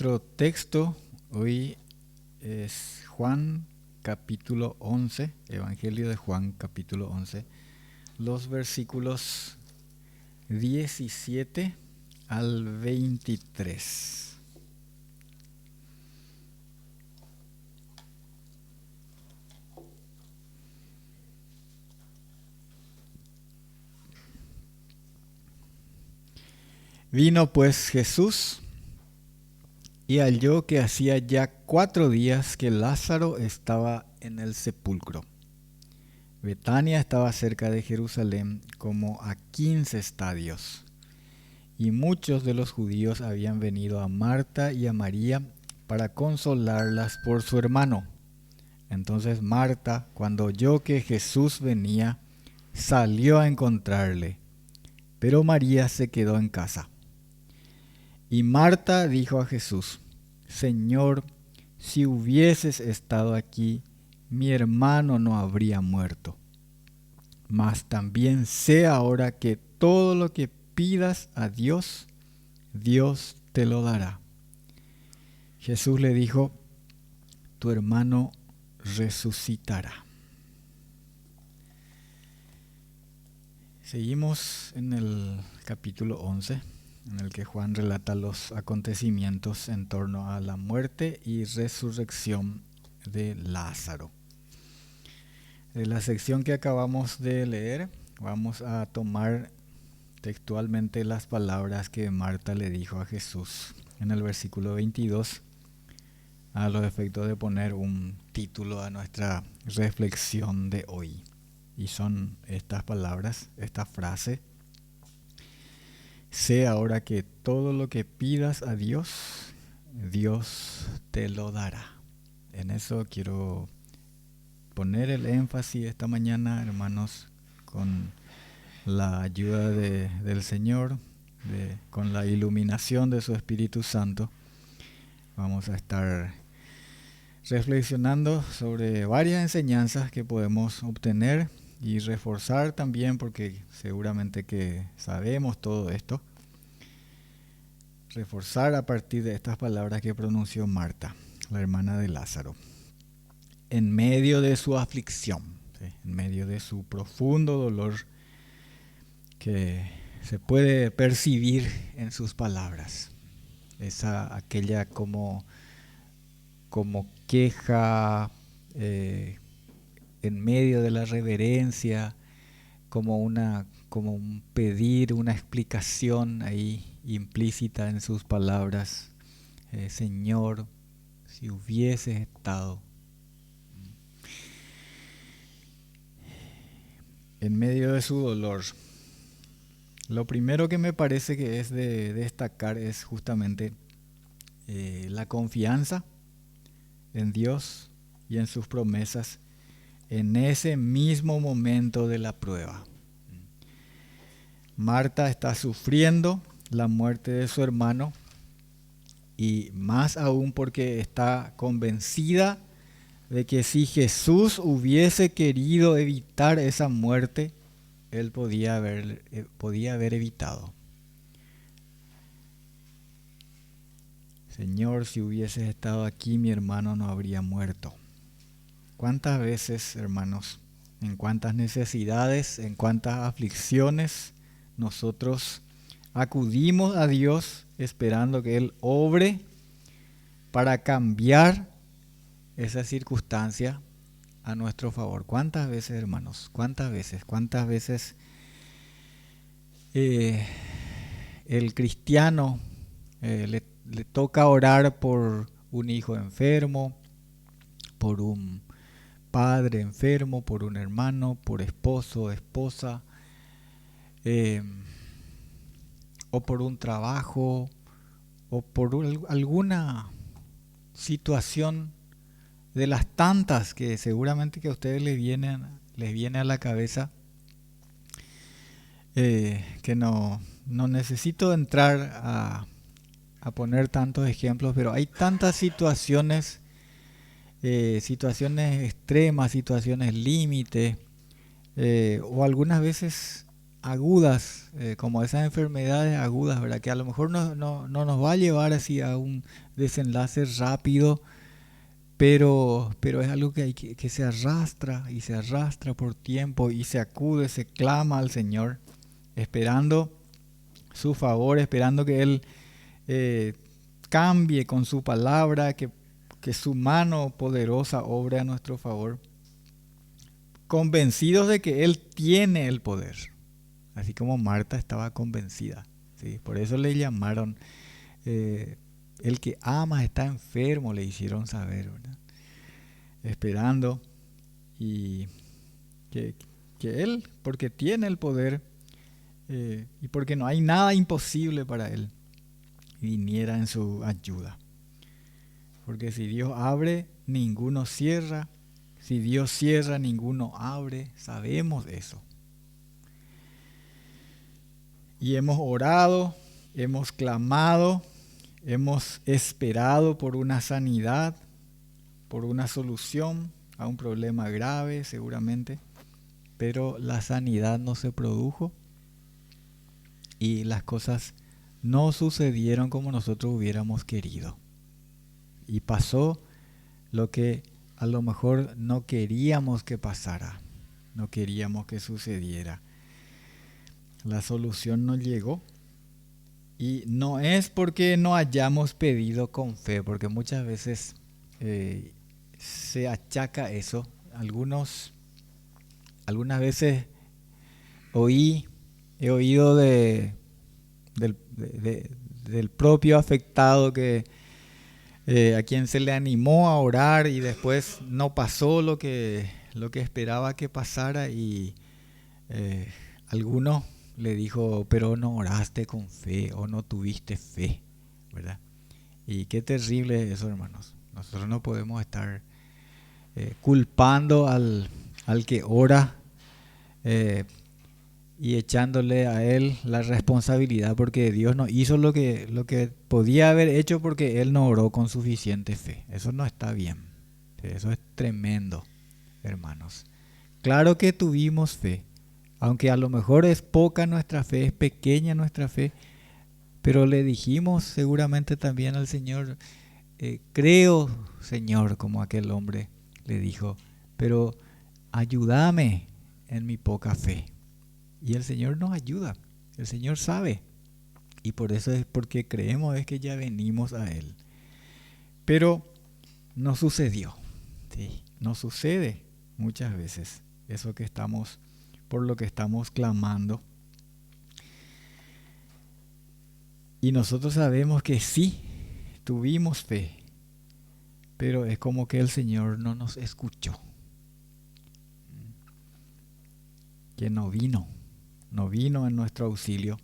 Nuestro texto hoy es Juan capítulo 11, Evangelio de Juan capítulo 11, los versículos 17 al 23. Vino pues Jesús y halló que hacía ya 4 días que Lázaro estaba en el sepulcro. Betania estaba cerca de Jerusalén como a 15 estadios. Y muchos de los judíos habían venido a Marta y a María para consolarlas por su hermano. Entonces Marta, cuando oyó que Jesús venía, salió a encontrarle, pero María se quedó en casa. Y Marta dijo a Jesús: Señor, si hubieses estado aquí, mi hermano no habría muerto. Mas también sé ahora que todo lo que pidas a Dios, Dios te lo dará. Jesús le dijo: tu hermano resucitará. Seguimos en el capítulo 11, en el que Juan relata los acontecimientos en torno a la muerte y resurrección de Lázaro. De la sección que acabamos de leer, vamos a tomar textualmente las palabras que Marta le dijo a Jesús en el versículo 22, a los efectos de poner un título a nuestra reflexión de hoy. Y son estas palabras, esta frase: sé ahora que todo lo que pidas a Dios, Dios te lo dará. En eso quiero poner el énfasis esta mañana, hermanos, con la ayuda del Señor, con la iluminación de su Espíritu Santo. Vamos a estar reflexionando sobre varias enseñanzas que podemos obtener y reforzar también, porque seguramente que sabemos todo esto. Reforzar a partir de estas palabras que pronunció Marta, la hermana de Lázaro, en medio de su aflicción, ¿sí? En medio de su profundo dolor que se puede percibir en sus palabras. Aquella como queja en medio de la reverencia, como un pedir, una explicación ahí implícita en sus palabras. Señor, si hubieses estado. En medio de su dolor, lo primero que me parece que es de destacar es justamente la confianza en Dios y en sus promesas en ese mismo momento de la prueba. Marta está sufriendo la muerte de su hermano, y más aún porque está convencida de que si Jesús hubiese querido evitar esa muerte, él podía haber evitado. Señor, si hubieses estado aquí, mi hermano no habría muerto. ¿Cuántas veces, hermanos, en cuántas necesidades, en cuántas aflicciones nosotros acudimos a Dios esperando que Él obre para cambiar esa circunstancia a nuestro favor? ¿Cuántas veces, hermanos? ¿Cuántas veces el cristiano le toca orar por un hijo enfermo, por un padre enfermo, por un hermano, por esposo, esposa, o por un trabajo, o por alguna situación de las tantas que seguramente que a ustedes les viene a la cabeza, que no necesito entrar a poner tantos ejemplos, pero hay tantas situaciones extremas, situaciones límite, o algunas veces agudas, como esas enfermedades agudas, ¿verdad? Que a lo mejor no nos va a llevar así a un desenlace rápido, pero es algo que, que se arrastra y se arrastra por tiempo y se acude, se clama al Señor, esperando su favor, esperando que Él eh, cambie con su palabra, que su mano poderosa obre a nuestro favor, convencidos de que Él tiene el poder, así como Marta estaba convencida. ¿Sí? Por eso le llamaron, el que ama está enfermo, le hicieron saber, ¿verdad? Esperando y que, que Él, porque tiene el poder y porque no hay nada imposible para Él, viniera en su ayuda. Porque si Dios abre, ninguno cierra. Si Dios cierra, ninguno abre. Sabemos eso. Y hemos orado, hemos clamado, hemos esperado por una sanidad, por una solución a un problema grave seguramente, pero la sanidad no se produjo y las cosas no sucedieron como nosotros hubiéramos querido. Y pasó lo que a lo mejor no queríamos que pasara, no queríamos que sucediera. La solución no llegó y no es porque no hayamos pedido con fe, porque muchas veces se achaca eso. Algunas veces he oído del propio afectado que a quien se le animó a orar y después no pasó lo que esperaba que pasara y eh, alguno le dijo, pero no oraste con fe o no tuviste fe, ¿verdad? Y qué terrible es eso, hermanos. Nosotros no podemos estar culpando al que ora eh, y echándole a él la responsabilidad porque Dios no hizo lo que podía haber hecho porque él no oró con suficiente fe. Eso no está bien. Eso es tremendo, hermanos. Claro que tuvimos fe, aunque a lo mejor es poca nuestra fe, es pequeña nuestra fe, pero le dijimos seguramente también al Señor, creo, Señor, como aquel hombre le dijo, pero ayúdame en mi poca fe. Y el Señor nos ayuda, el Señor sabe. Y por eso es porque creemos es que ya venimos a Él. Pero no sucedió. ¿Sí? No sucede muchas veces eso que estamos, por lo que estamos clamando. Y nosotros sabemos que sí, tuvimos fe, pero es como que el Señor no nos escuchó. Que no vino en nuestro auxilio,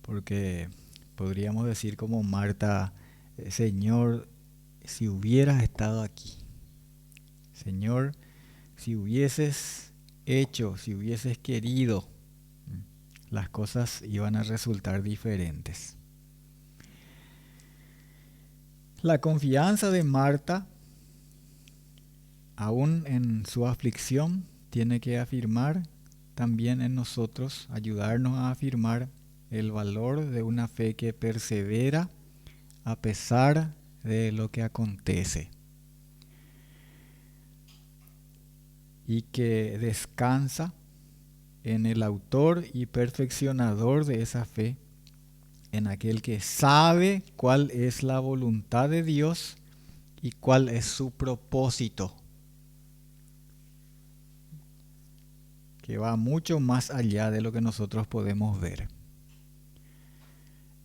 porque podríamos decir como Marta, Señor, si hubieras estado aquí, Señor, si hubieses hecho, si hubieses querido, las cosas iban a resultar diferentes. La confianza de Marta, aún en su aflicción, tiene que afirmar también en nosotros, ayudarnos a afirmar el valor de una fe que persevera a pesar de lo que acontece y que descansa en el autor y perfeccionador de esa fe, en aquel que sabe cuál es la voluntad de Dios y cuál es su propósito, que va mucho más allá de lo que nosotros podemos ver.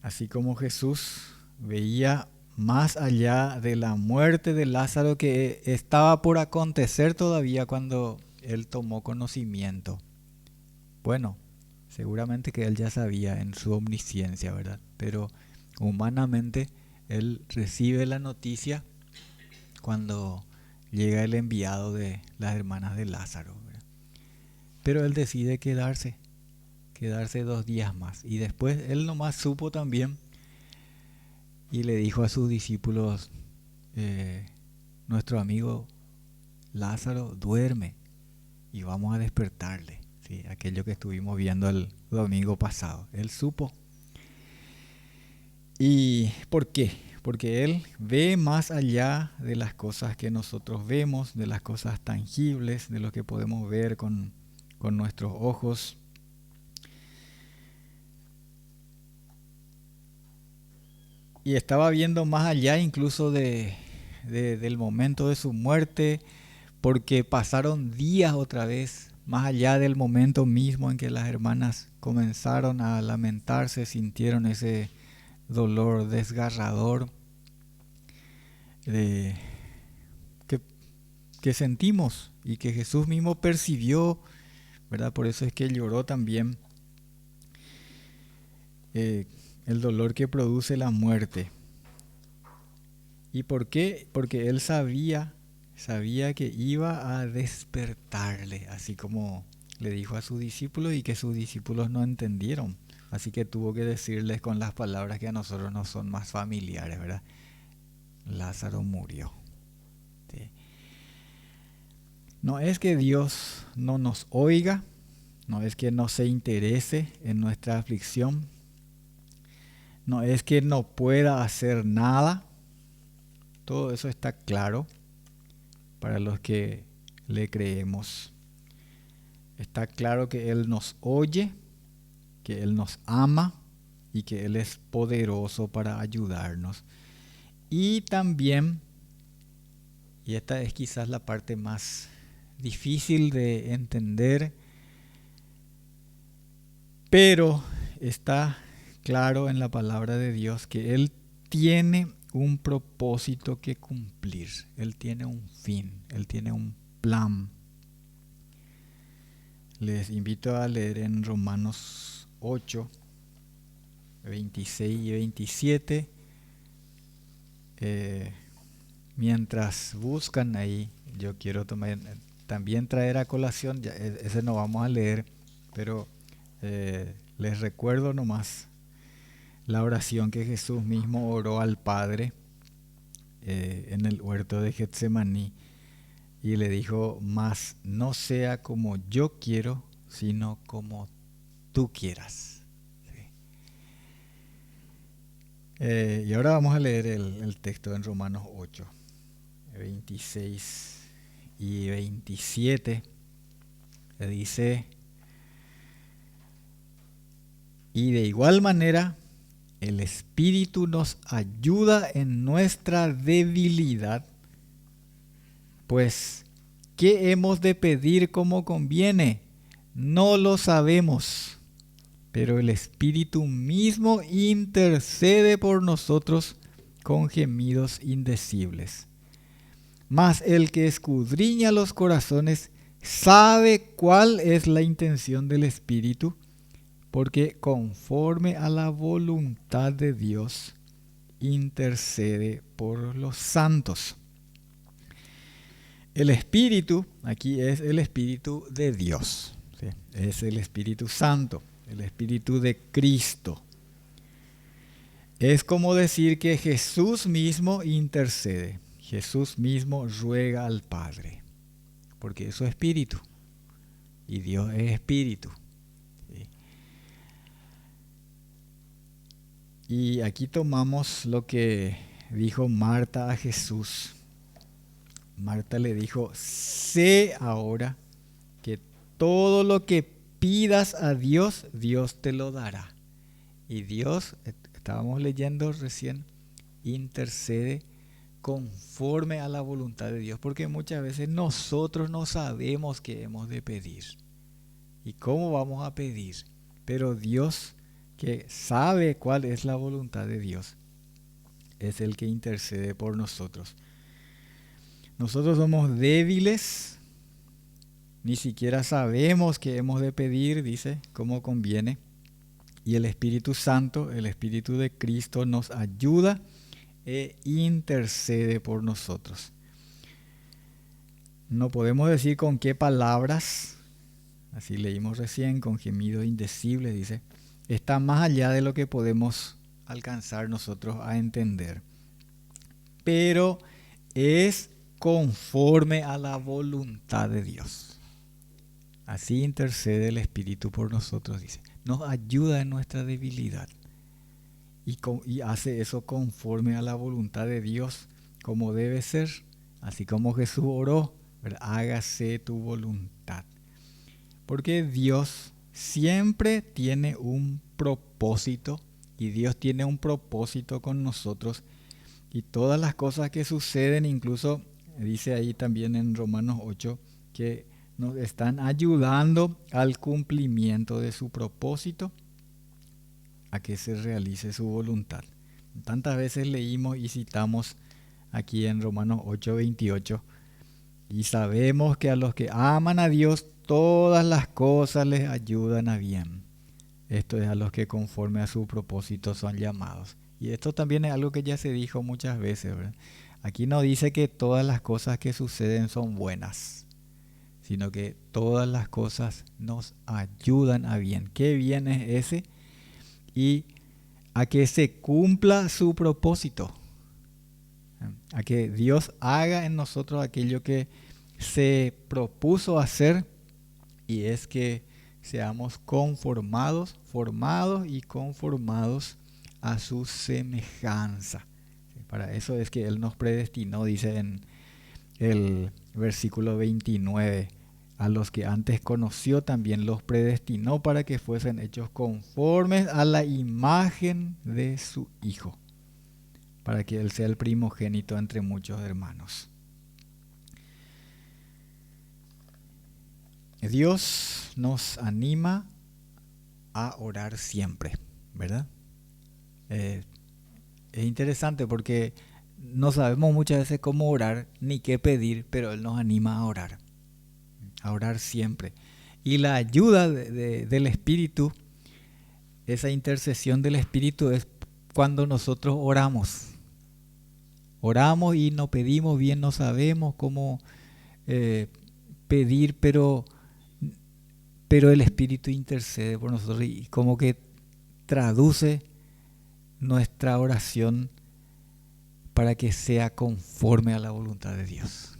Así como Jesús veía más allá de la muerte de Lázaro que estaba por acontecer todavía cuando él tomó conocimiento. Bueno, seguramente que él ya sabía en su omnisciencia, ¿verdad? Pero humanamente él recibe la noticia cuando llega el enviado de las hermanas de Lázaro, ¿verdad? Pero él decide quedarse 2 días más. Y después él nomás supo también y le dijo a sus discípulos, nuestro amigo Lázaro duerme y vamos a despertarle. ¿sí? Aquello que estuvimos viendo el domingo pasado. Él supo. ¿Y por qué? Porque Él ve más allá de las cosas que nosotros vemos, de las cosas tangibles, de lo que podemos ver con nuestros ojos. Y estaba viendo más allá incluso del momento de su muerte, porque pasaron días otra vez, más allá del momento mismo en que las hermanas comenzaron a lamentarse, sintieron ese dolor desgarrador de, que, que sentimos y que Jesús mismo percibió, ¿verdad? Por eso es que lloró también el dolor que produce la muerte. ¿Y por qué? Porque Él sabía que iba a despertarle, así como le dijo a sus discípulos y que sus discípulos no entendieron. Así que tuvo que decirles con las palabras que a nosotros nos son más familiares, ¿verdad? Lázaro murió. ¿Sí? No es que Dios no nos oiga, no es que no se interese en nuestra aflicción, no es que no pueda hacer nada. Todo eso está claro para los que le creemos. Está claro que Él nos oye, que Él nos ama y que Él es poderoso para ayudarnos. Y también, y esta es quizás la parte más difícil de entender, pero está claro en la palabra de Dios que Él tiene un propósito que cumplir. Él tiene un fin, Él tiene un plan. Les invito a leer en Romanos 8, 26 y 27. Mientras buscan ahí, yo quiero también traer a colación, ya, ese no vamos a leer, pero les recuerdo nomás la oración que Jesús mismo oró al Padre en el huerto de Getsemaní y le dijo: mas no sea como yo quiero, sino como tú quieras. ¿Sí? Y ahora vamos a leer el texto en Romanos 8, 26 y 27. Dice: y de igual manera el Espíritu nos ayuda en nuestra debilidad, pues ¿qué hemos de pedir como conviene? No lo sabemos, pero el Espíritu mismo intercede por nosotros con gemidos indecibles. Mas el que escudriña los corazones sabe cuál es la intención del Espíritu, porque conforme a la voluntad de Dios intercede por los santos. El Espíritu aquí es el Espíritu de Dios, ¿sí? Es el Espíritu Santo, el Espíritu de Cristo. Es como decir que Jesús mismo intercede, Jesús mismo ruega al Padre, porque es su Espíritu y Dios es Espíritu. ¿Sí? Y aquí tomamos lo que dijo Marta a Jesús. Marta le dijo: sé ahora que todo lo que pidas a Dios, Dios te lo dará. Y Dios, estábamos leyendo recién, intercede conforme a la voluntad de Dios, porque muchas veces nosotros no sabemos qué hemos de pedir y cómo vamos a pedir, pero Dios, que sabe cuál es la voluntad de Dios, es el que intercede por nosotros. Nosotros somos débiles, ni siquiera sabemos qué hemos de pedir, dice, como conviene. Y el Espíritu Santo, el Espíritu de Cristo, nos ayuda e intercede por nosotros. No podemos decir con qué palabras, así leímos recién, con gemido indecible, dice, está más allá de lo que podemos alcanzar nosotros a entender. Pero es conforme a la voluntad de Dios. Así intercede el Espíritu por nosotros, dice. Nos ayuda en nuestra debilidad y hace eso conforme a la voluntad de Dios, como debe ser. Así como Jesús oró, ¿verdad? Hágase tu voluntad. Porque Dios siempre tiene un propósito y Dios tiene un propósito con nosotros. Y todas las cosas que suceden, incluso dice ahí también en Romanos 8, que nos están ayudando al cumplimiento de su propósito, a que se realice su voluntad. Tantas veces leímos y citamos aquí en Romanos 8:28, y sabemos que a los que aman a Dios, todas las cosas les ayudan a bien. Esto es a los que conforme a su propósito son llamados. Y esto también es algo que ya se dijo muchas veces, ¿verdad? Aquí no dice que todas las cosas que suceden son buenas, sino que todas las cosas nos ayudan a bien. ¿Qué bien es ese? Y a que se cumpla su propósito. A que Dios haga en nosotros aquello que se propuso hacer, y es que seamos conformados, formados y conformados a su semejanza. Para eso es que Él nos predestinó, dice en el versículo 29, a los que antes conoció también los predestinó para que fuesen hechos conformes a la imagen de su Hijo, para que Él sea el primogénito entre muchos hermanos. Dios nos anima a orar siempre, ¿verdad? Es interesante porque no sabemos muchas veces cómo orar ni qué pedir, pero Él nos anima a orar siempre. Y la ayuda del Espíritu, esa intercesión del Espíritu, es cuando nosotros oramos. Oramos y no pedimos bien, no sabemos cómo pedir, pero el Espíritu intercede por nosotros y como que traduce nuestra oración para que sea conforme a la voluntad de Dios.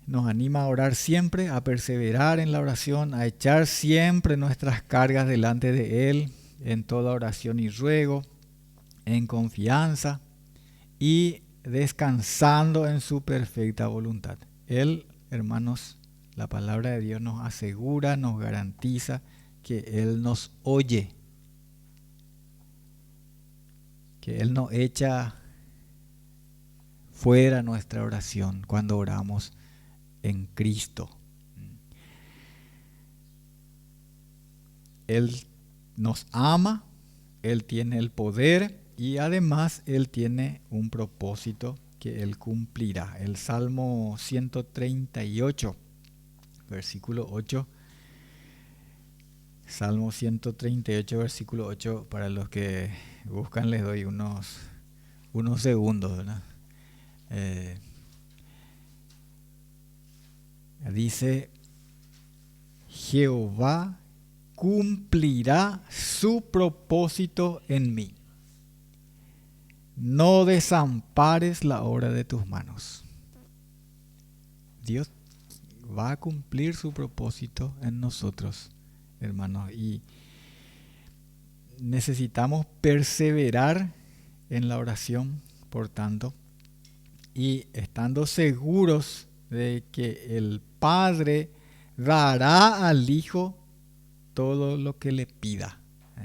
Nos anima a orar siempre, a perseverar en la oración, a echar siempre nuestras cargas delante de Él, en toda oración y ruego, en confianza y descansando en su perfecta voluntad. Él, hermanos, la palabra de Dios nos asegura, nos garantiza que Él nos oye, que Él no echa fuera nuestra oración cuando oramos en Cristo. Él nos ama, Él tiene el poder y además Él tiene un propósito que Él cumplirá. El Salmo 138, versículo 8. Salmo 138, versículo 8, para los que buscan les doy unos segundos, ¿verdad? Dice, Jehová cumplirá su propósito en mí. No desampares la obra de tus manos. Dios va a cumplir su propósito en nosotros, hermanos, y necesitamos perseverar en la oración, por tanto, y estando seguros de que el Padre dará al Hijo todo lo que le pida.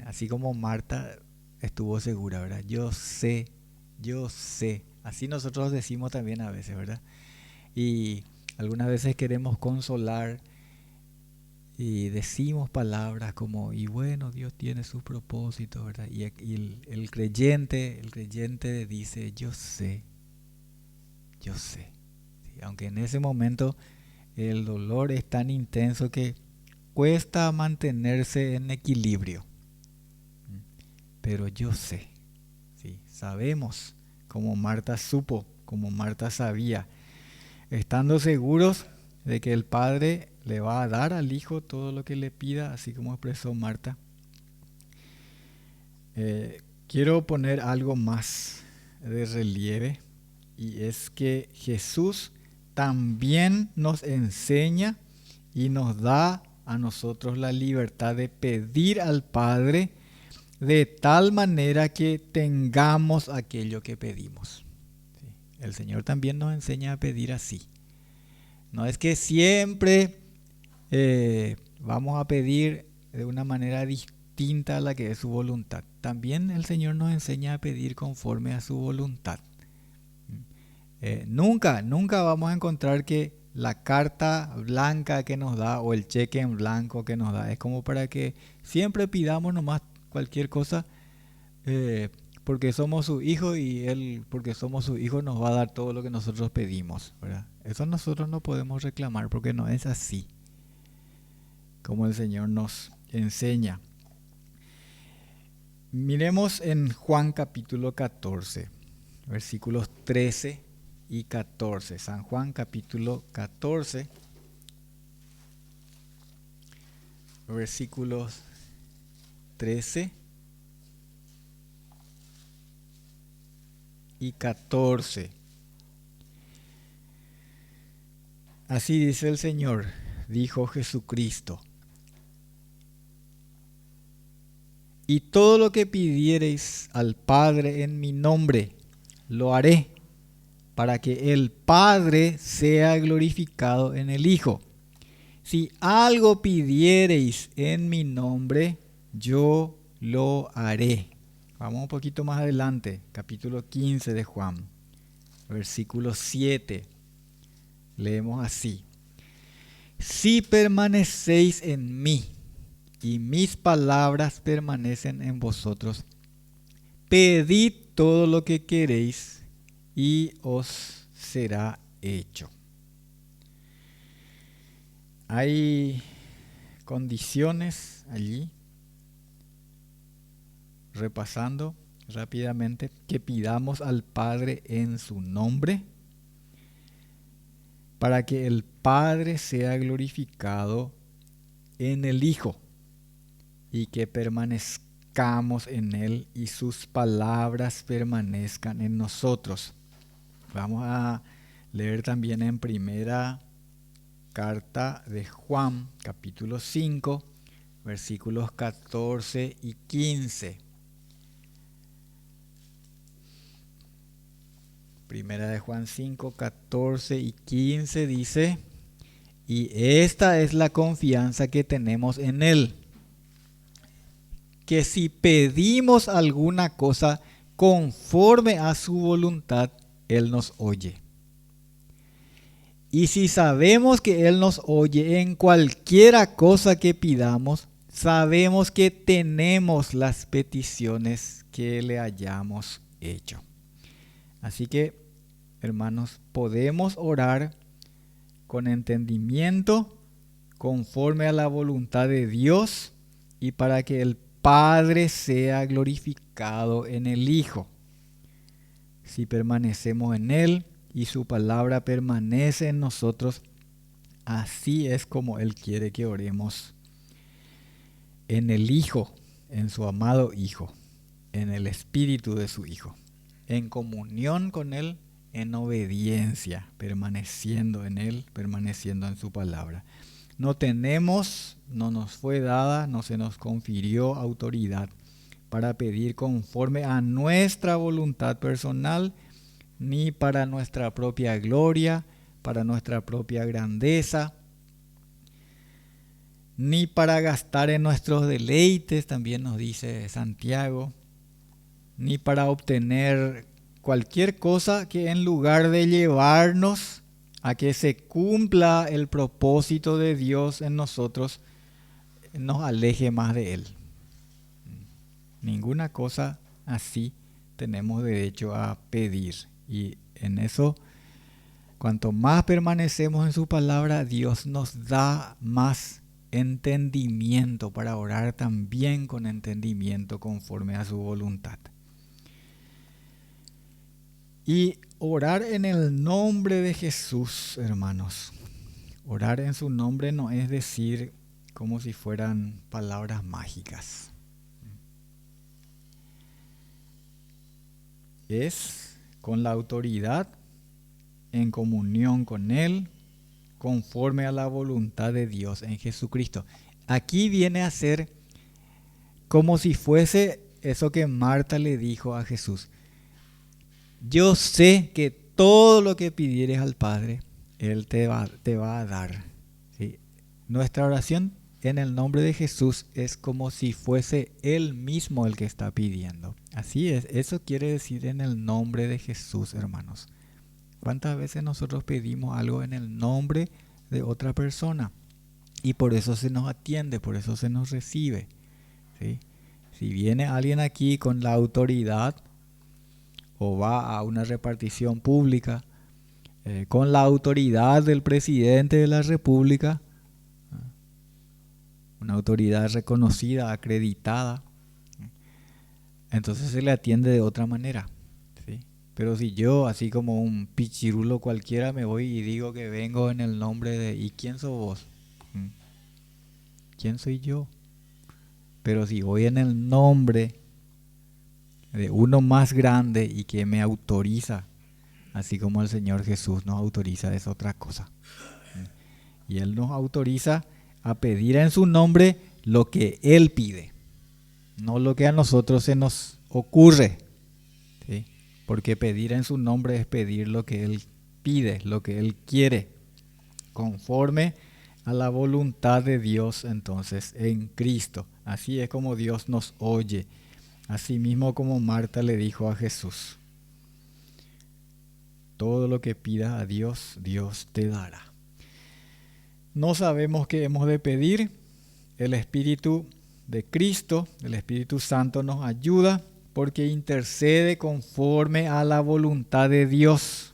Así como Marta estuvo segura, ¿verdad? Yo sé. Así nosotros decimos también a veces, ¿verdad? Y algunas veces queremos consolar y decimos palabras como, y bueno, Dios tiene sus propósitos, ¿verdad? Y el creyente dice, yo sé. ¿Sí? Aunque en ese momento el dolor es tan intenso que cuesta mantenerse en equilibrio. Pero yo sé, ¿sí? Sabemos, como Marta supo, como Marta sabía, estando seguros de que el Padre le va a dar al Hijo todo lo que le pida, así como expresó Marta. Quiero poner algo más de relieve, y es que Jesús también nos enseña y nos da a nosotros la libertad de pedir al Padre de tal manera que tengamos aquello que pedimos. ¿Sí? El Señor también nos enseña a pedir así. No es que siempre vamos a pedir de una manera distinta a la que es su voluntad. También el Señor nos enseña a pedir conforme a su voluntad. Nunca vamos a encontrar que la carta blanca que nos da o el cheque en blanco que nos da es como para que siempre pidamos nomás cualquier cosa porque somos su hijo y Él, porque somos su hijo, nos va a dar todo lo que nosotros pedimos, ¿verdad? Eso nosotros no podemos reclamar porque no es así como el Señor nos enseña. Miremos en Juan capítulo 14, versículos 13 y 14. San Juan capítulo 14, versículos 13 y 14. Así dice el Señor, dijo Jesucristo: y todo lo que pidiereis al Padre en mi nombre, lo haré, para que el Padre sea glorificado en el Hijo. Si algo pidiereis en mi nombre, yo lo haré. Vamos un poquito más adelante, capítulo 15 de Juan, versículo 7. Leemos así: si permanecéis en mí y mis palabras permanecen en vosotros, pedid todo lo que queréis y os será hecho. Hay condiciones allí, repasando rápidamente, que pidamos al Padre en su nombre, para que el Padre sea glorificado en el Hijo y que permanezcamos en Él y sus palabras permanezcan en nosotros. Vamos a leer también en primera carta de Juan, capítulo 5, versículos 14 y 15. Primera de Juan 5, 14 y 15 dice: y esta es la confianza que tenemos en Él, que si pedimos alguna cosa conforme a su voluntad, Él nos oye. Y si sabemos que Él nos oye en cualquiera cosa que pidamos, sabemos que tenemos las peticiones que le hayamos hecho. Así que, hermanos, podemos orar con entendimiento, conforme a la voluntad de Dios y para que el Padre sea glorificado en el Hijo. Si permanecemos en Él y su palabra permanece en nosotros, así es como Él quiere que oremos en el Hijo, en su amado Hijo, en el Espíritu de su Hijo, en comunión con Él, en obediencia, permaneciendo en Él, permaneciendo en su palabra. No nos fue dada, no se nos confirió autoridad para pedir conforme a nuestra voluntad personal, ni para nuestra propia gloria, para nuestra propia grandeza, ni para gastar en nuestros deleites, también nos dice Santiago, ni para obtener cualquier cosa que en lugar de llevarnos a que se cumpla el propósito de Dios en nosotros, nos aleje más de Él. Ninguna cosa así tenemos derecho a pedir. Y en eso, cuanto más permanecemos en su palabra, Dios nos da más entendimiento para orar también con entendimiento conforme a su voluntad. Y orar en el nombre de Jesús, hermanos. Orar en su nombre no es decir como si fueran palabras mágicas. Es con la autoridad en comunión con Él, conforme a la voluntad de Dios en Jesucristo. Aquí viene a ser como si fuese eso que Marta le dijo a Jesús. Yo sé que todo lo que pidieres al Padre, Él te va a dar. ¿Sí? Nuestra oración en el nombre de Jesús es como si fuese Él mismo el que está pidiendo. Así es, eso quiere decir en el nombre de Jesús, hermanos. ¿Cuántas veces nosotros pedimos algo en el nombre de otra persona? Y por eso se nos atiende, por eso se nos recibe. ¿Sí? Si viene alguien aquí con la autoridad o va a una repartición pública con la autoridad del presidente de la República, una autoridad reconocida, acreditada, entonces se le atiende de otra manera. ¿Sí? Pero si yo, así como un pichirulo cualquiera, me voy y digo que vengo en el nombre de... ¿Y quién sos vos? ¿Quién soy yo? Pero si voy en el nombre de uno más grande y que me autoriza, así como el Señor Jesús nos autoriza, es otra cosa. Y Él nos autoriza a pedir en su nombre lo que Él pide, no lo que a nosotros se nos ocurre. ¿Sí? Porque pedir en su nombre es pedir lo que Él pide, lo que Él quiere, conforme a la voluntad de Dios entonces en Cristo. Así es como Dios nos oye. Así mismo como Marta le dijo a Jesús, todo lo que pidas a Dios, Dios te dará. No sabemos qué hemos de pedir. El Espíritu de Cristo, el Espíritu Santo nos ayuda porque intercede conforme a la voluntad de Dios.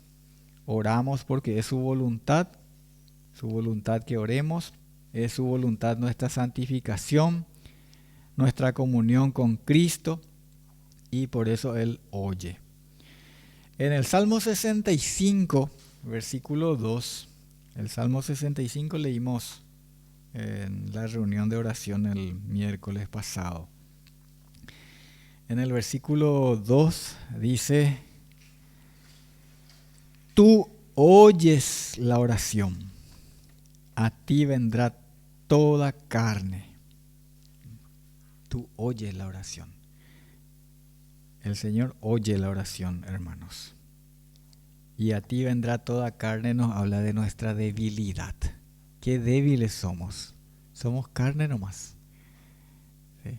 Oramos porque es su voluntad que oremos, es su voluntad nuestra santificación, nuestra comunión con Cristo, y por eso Él oye. En el Salmo 65, versículo 2, el Salmo 65 leímos en la reunión de oración el miércoles pasado. En el versículo 2 dice, tú oyes la oración, a ti vendrá toda carne. Tú oyes la oración. El Señor oye la oración, hermanos. Y a ti vendrá toda carne nos habla de nuestra debilidad. Qué débiles somos. Somos carne nomás. ¿Sí?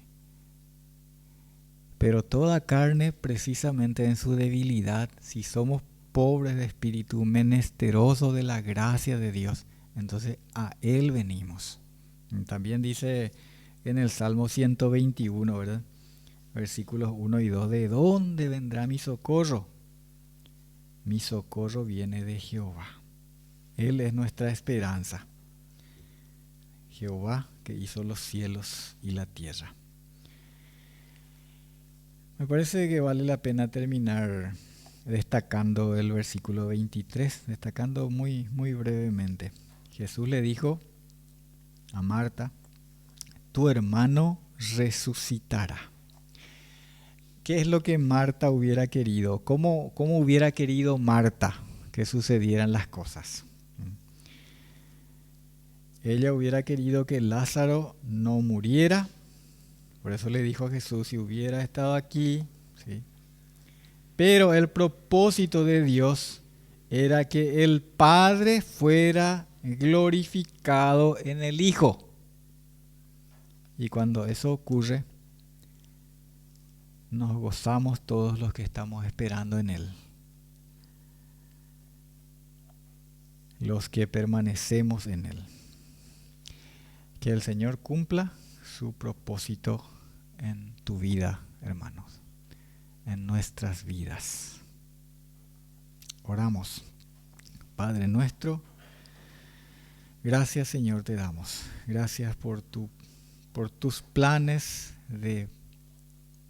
Pero toda carne, precisamente en su debilidad, si somos pobres de espíritu, menesterosos de la gracia de Dios, entonces a Él venimos. También dice en el Salmo 121, ¿verdad? Versículos 1 y 2, ¿de dónde vendrá mi socorro? Mi socorro viene de Jehová. Él es nuestra esperanza. Jehová que hizo los cielos y la tierra. Me parece que vale la pena terminar destacando el versículo 23, destacando muy brevemente. Jesús le dijo a Marta, tu hermano resucitará. ¿Qué es lo que Marta hubiera querido? ¿Cómo hubiera querido Marta que sucedieran las cosas? Ella hubiera querido que Lázaro no muriera. Por eso le dijo a Jesús, si hubiera estado aquí, ¿sí? Pero el propósito de Dios era que el Padre fuera glorificado en el Hijo. Y cuando eso ocurre, nos gozamos todos los que estamos esperando en Él. Los que permanecemos en Él. Que el Señor cumpla su propósito en tu vida, hermanos, en nuestras vidas. Oramos. Padre nuestro, gracias Señor te damos. Gracias por tus planes de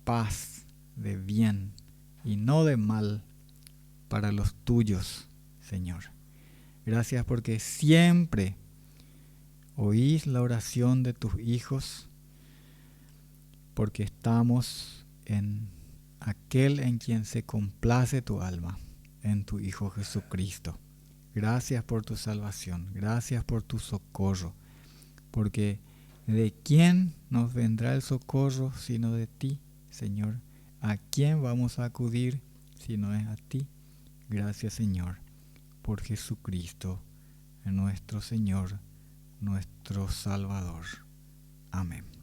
paz, de bien y no de mal para los tuyos, Señor. Gracias porque siempre oís la oración de tus hijos, porque estamos en aquel en quien se complace tu alma, en tu Hijo Jesucristo. Gracias por tu salvación. Gracias por tu socorro. Porque ¿de quién nos vendrá el socorro sino de ti, Señor? ¿A quién vamos a acudir si no es a ti? Gracias, Señor, por Jesucristo, nuestro Señor, nuestro Salvador. Amén.